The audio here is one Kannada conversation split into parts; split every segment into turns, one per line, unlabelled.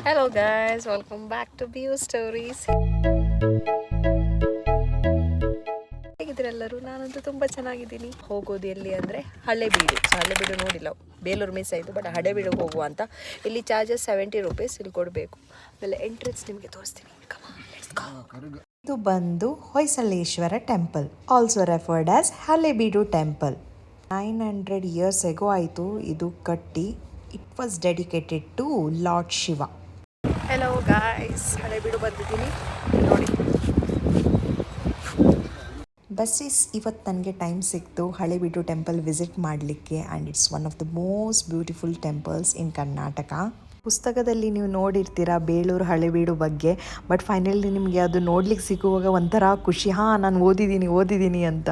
Hello guys, welcome back to Bio Stories. ಹೇಗಿದ್ದೀರೆಲ್ಲರೂ? ನಾನಂತೂ ತುಂಬ ಚೆನ್ನಾಗಿದ್ದೀನಿ. ಹೋಗೋದು ಎಲ್ಲಿ ಅಂದರೆ ಹಳೆಬೀಡು. ಹಳೆಬೀಡು ನೋಡಿಲ್ಲ, ಬೇಲೂರು ಮಿಸ್ ಆಯಿತು, ಬಟ್ ಹಳೆಬೀಡು ಹೋಗುವ ಅಂತ. ಇಲ್ಲಿ ಚಾರ್ಜಸ್ 70 ರೂಪೀಸ್ ಇಲ್ಲಿ ಕೊಡಬೇಕು. ಆಮೇಲೆ ಎಂಟ್ರೆನ್ಸ್ ನಿಮಗೆ ತೋರಿಸ್ತೀನಿ.
ಇದು ಬಂದು Hoysaleswara temple, also referred as Halebidu temple. 900 years ago ಆಯಿತು ಇದು ಕಟ್ಟಿ. It was dedicated to lord Shiva.
Hello guys, Halebidu ಬಂದಿದ್ದೀನಿ ನೋಡಿ.
ಬಸ್ಸಸ್ ಇವತ್ತು ನನಗೆ ಟೈಮ್ ಸಿಕ್ತು ಹಳೆಬೀಡು ಟೆಂಪಲ್ ವಿಸಿಟ್ ಮಾಡಲಿಕ್ಕೆ. And it's one of the most beautiful temples in Karnataka. ಪುಸ್ತಕದಲ್ಲಿ ನೀವು ನೋಡಿರ್ತೀರ ಬೇಲೂರು ಹಳೆಬೀಡು ಬಗ್ಗೆ, ಬಟ್ ಫೈನಲಿ ನಿಮಗೆ ಅದು ನೋಡ್ಲಿಕ್ಕೆ ಸಿಗುವಾಗ ಒಂಥರ ಖುಷಿ, ನಾನು ಓದಿದ್ದೀನಿ ಅಂತ.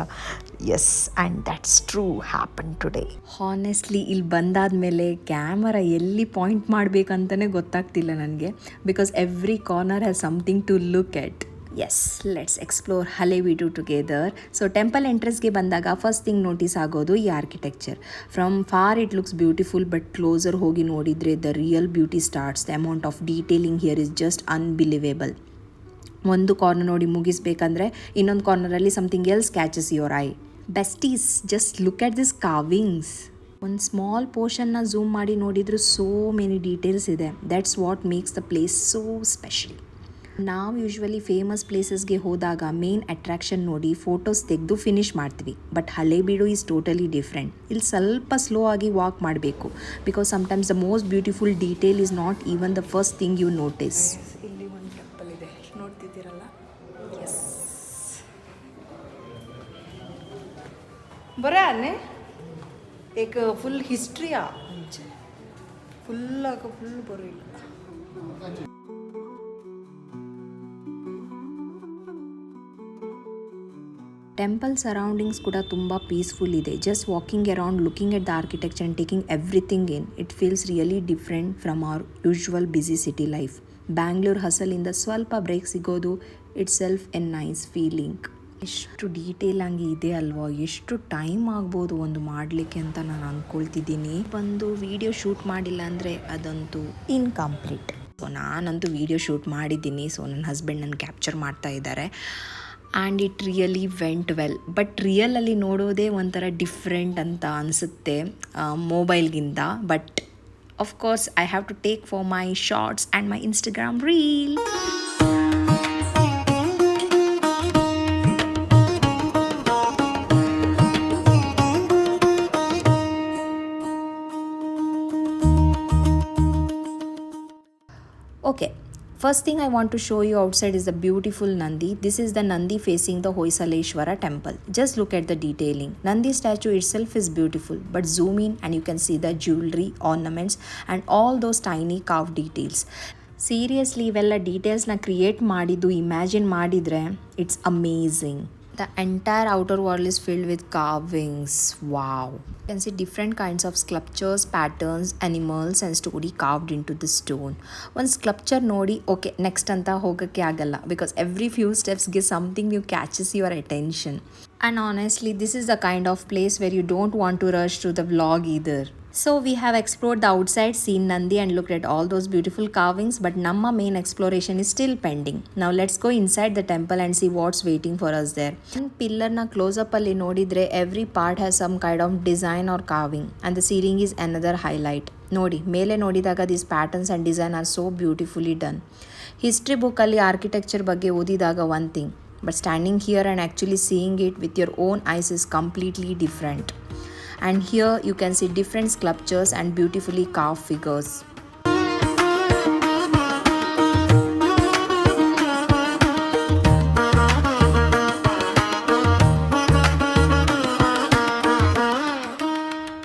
Yes, and that's true happen today.
Honestly ಇಲ್ಲಿ ಬಂದಾದಮೇಲೆ ಕ್ಯಾಮರಾ ಎಲ್ಲಿ ಪಾಯಿಂಟ್ ಮಾಡಬೇಕಂತಲೇ ಗೊತ್ತಾಗ್ತಿಲ್ಲ ನನಗೆ, because every corner has something to look at. Yes, let's explore Halebidu together. So temple ಎಂಟ್ರೆನ್ಸ್ಗೆ ಬಂದಾಗ ಫಸ್ಟ್ ಥಿಂಗ್ ನೋಟಿಸ್ ಆಗೋದು ಈ architecture. From far it looks beautiful, but closer ಹೋಗಿ ನೋಡಿದರೆ the real beauty starts. The amount of detailing here is just unbelievable. ಒಂದು ಕಾರ್ನರ್ ನೋಡಿ ಮುಗಿಸ್ಬೇಕಂದ್ರೆ ಇನ್ನೊಂದು ಕಾರ್ನರಲ್ಲಿ something else catches your eye. Besties, just look at this carvings. ಒಂದು ಸ್ಮಾಲ್ ಪೋರ್ಷನ್ನ ಝೂಮ್ ಮಾಡಿ ನೋಡಿದ್ರು ಸೋ ಮೆನಿ ಡೀಟೇಲ್ಸ್ ಇದೆ. That's what makes the place so special. ನಾವು ಯೂಶ್ವಲಿ ಫೇಮಸ್ ಪ್ಲೇಸಸ್ಗೆ ಹೋದಾಗ ಮೇನ್ ಅಟ್ರಾಕ್ಷನ್ ನೋಡಿ ಫೋಟೋಸ್ ತೆಗೆದು ಫಿನಿಷ್ ಮಾಡ್ತೀವಿ, but Halebidu is totally different. ಇಲ್ಲಿ ಸ್ವಲ್ಪ ಸ್ಲೋ ಆಗಿ ವಾಕ್ ಮಾಡಬೇಕು, because sometimes the most beautiful detail is not even the first thing you notice.
ಇಲ್ಲಿ ಒಂದು ಟೆಂಪಲ್ ಇದೆ, ನೋಡ್ತಿದ್ದೀರಲ್ಲ. ಎಸ್, ಬರೇ ಆನೆ एक फुल हिस्ट्री फुल बरो
ಟೆಂಪಲ್ ಸರೌಂಡಿಂಗ್ಸ್ ಕೂಡ ತುಂಬ ಪೀಸ್ಫುಲ್ ಇದೆ. Just walking around, looking at the architecture and taking everything in, it feels really different from our usual busy city life. Bangalore ಹಸಲಿಂದ ಸ್ವಲ್ಪ ಬ್ರೇಕ್ ಸಿಗೋದು itself a nice feeling. ಎಷ್ಟು ಡೀಟೇಲ್ ಆಗಿ ಇದೆ ಅಲ್ವಾ, ಎಷ್ಟು ಟೈಮ್ ಆಗ್ಬೋದು ಒಂದು ಮಾಡಲಿಕ್ಕೆ ಅಂತ ನಾನು ಅಂದ್ಕೊಳ್ತಿದ್ದೀನಿ. ಒಂದು ವಿಡಿಯೋ ಶೂಟ್ ಮಾಡಿಲ್ಲ ಅಂದರೆ ಅದಂತೂ
ಇನ್ಕಂಪ್ಲೀಟ್.
ಸೊ ನಾನಂತೂ ವಿಡಿಯೋ ಶೂಟ್ ಮಾಡಿದ್ದೀನಿ. ಸೊ ನನ್ನ ಹಸ್ಬೆಂಡ್ ನನ್ನ ಕ್ಯಾಪ್ಚರ್ ಮಾಡ್ತಾ ಇದ್ದಾರೆ. And it really went well. But ರಿಯಲಲ್ಲಿ ನೋಡೋದೇ ಒಂಥರ ಡಿಫ್ರೆಂಟ್ ಅಂತ ಅನಿಸುತ್ತೆ ಮೊಬೈಲ್ಗಿಂತ. But of course I have to take for my shorts and my Instagram reel. Okay, first thing I want to show you outside is the beautiful Nandi. This is the Nandi facing the Hoysaleshwara temple. Just look at the detailing. Nandi statue itself is beautiful, but zoom in and you can see the jewelry, ornaments and all those tiny carved details. Seriously, ಇವೆಲ್ಲ ಡೀಟೇಲ್ಸ್ನ ಕ್ರಿಯೇಟ್ ಮಾಡಿದ್ದು ಇಮ್ಯಾಜಿನ್ ಮಾಡಿದರೆ it's amazing. The entire outer wall is filled with carvings. Wow. You can see different kinds of sculptures, patterns, animals and story carved into the stone. One sculpture ನೋಡಿ ಓಕೆ ನೆಕ್ಸ್ಟ್ ಅಂತ ಹೋಗೋಕ್ಕೆ ಆಗಲ್ಲ, because every few steps gives something new catches your attention. And honestly, this is the kind of place where you don't want to rush through the vlog either. So we have explored the outside, seen Nandi and looked at all those beautiful carvings, but Namma main exploration is still pending. Now let's go inside the temple and see what's waiting for us there. One pillar na close up alli nodidre every part has some kind of design or carving, and the ceiling is another highlight. Nodi mele nodidaga these patterns and design are so beautifully done. History book alli architecture ಬಗ್ಗೆ ಓದಿದಾಗ one thing, but standing here and actually seeing it with your own eyes is completely different. And here you can see different sculptures and beautifully carved figures.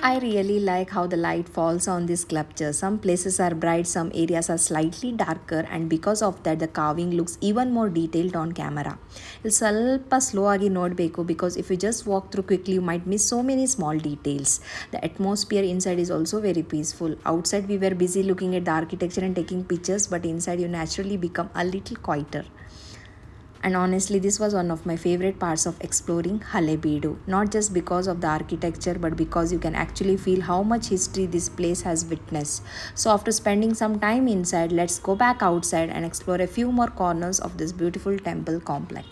I really like how the light falls on this sculpture. Some places are bright, some areas are slightly darker, and because of that the carving looks even more detailed on camera. It's ಸ್ವಲ್ಪ ಸ್ಲೋ ಆಗಿ ನೋಡಬೇಕು, because if you just walk through quickly you might miss so many small details. The atmosphere inside is also very peaceful. Outside we were busy looking at the architecture and taking pictures, but inside you naturally become a little quieter. And honestly, this was one of my favorite parts of exploring Halebeedu. Not just because of the architecture, but because you can actually feel how much history this place has witnessed. So after spending some time inside, let's go back outside and explore a few more corners of this beautiful temple complex.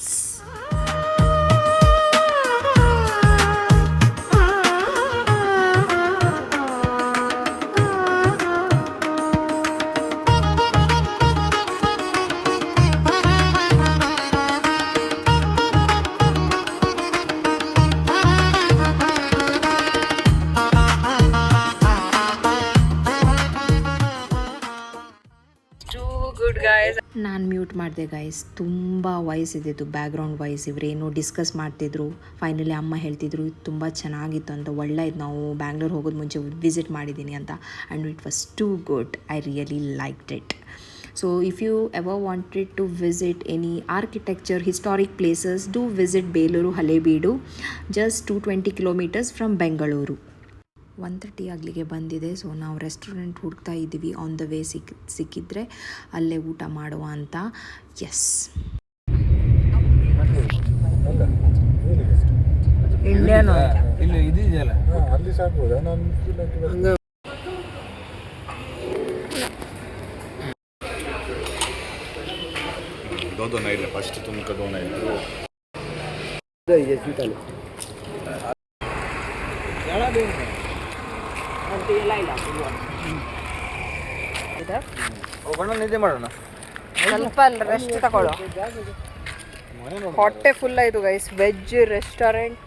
ನಾನು ಮ್ಯೂಟ್ ಮಾಡಿದೆ ಗೈಸ್, ತುಂಬ ವಾಯ್ಸ್ ಇದ್ದಿತ್ತು, ಬ್ಯಾಕ್ಗ್ರೌಂಡ್ ವಾಯ್ಸ್. ಇವರೇನೋ ಡಿಸ್ಕಸ್ ಮಾಡ್ತಿದ್ರು. ಫೈನಲಿ ಅಮ್ಮ ಹೇಳ್ತಿದ್ರು ತುಂಬ ಚೆನ್ನಾಗಿತ್ತು ಅಂತ, ಒಳ್ಳೆಯದು, ನಾವು ಬ್ಯಾಂಗ್ಳೂರ್ ಹೋಗೋದು ಮುಂಚೆ ವಿಸಿಟ್ ಮಾಡಿದ್ದೀನಿ ಅಂತ. And it was too good. I really liked it. So if you ever wanted to visit any architecture, historic places, do visit Beluru Halebeedu, just 220 kilometers from Bengaluru. 1:30 ಆಗಲಿಗೆ ಬಂದಿದೆ. ಸೊ ನಾವು ರೆಸ್ಟೋರೆಂಟ್ ಹುಡುಕ್ತಾ ಇದ್ದೀವಿ. ಆನ್ ದ ವೇ ಸಿಕ್ಕಿದ್ರೆ ಅಲ್ಲೇ ಊಟ ಮಾಡುವ ಅಂತ. ಎಸ್,
ಇಂಡಿಯನ್
ಇಲ್ಲಿ ಇದೆಯಲ್ಲ
ಅಲ್ಲಿ ಸಾಕ್ಬೋದಾ? ನಾನು दोनों ಇಲ್ಲ ಫಸ್ಟ್ ತುಮಕ दोनों ಇಲ್ಲ
ನಿದ್ದೆ ಮಾಡೋಣ.
ಸ್ವಲ್ಪ ರೆಸ್ಟ್ ತಗೊಳ್ಳೋ. ಹೊಟ್ಟೆ ಫುಲ್ ಆಯಿತು guys. Veg restaurant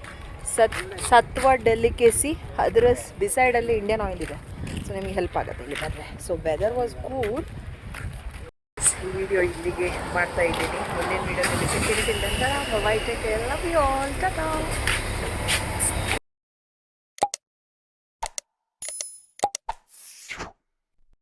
Sattva delicacy, ಅದರ ಬಿಸೈಡಲ್ಲಿ ಇಂಡಿಯನ್ ಆಯಿಲ್ ಇದೆ. ಸೊ ನಿಮಗೆ ಹೆಲ್ಪ್ ಆಗುತ್ತೆ ಇಲ್ಲಿ ಬಂದರೆ. So weather was good. ಈ ವಿಡಿಯೋ ಇಲ್ಲಿಗೆ ಮಾಡ್ತಾ ಇದ್ದೀನಿ. ಮುಂದಿನ ವಿಡಿಯೋದಲ್ಲಿ ಸಿಗ್ತೀನಿ. Bye take care, love you all. Tata.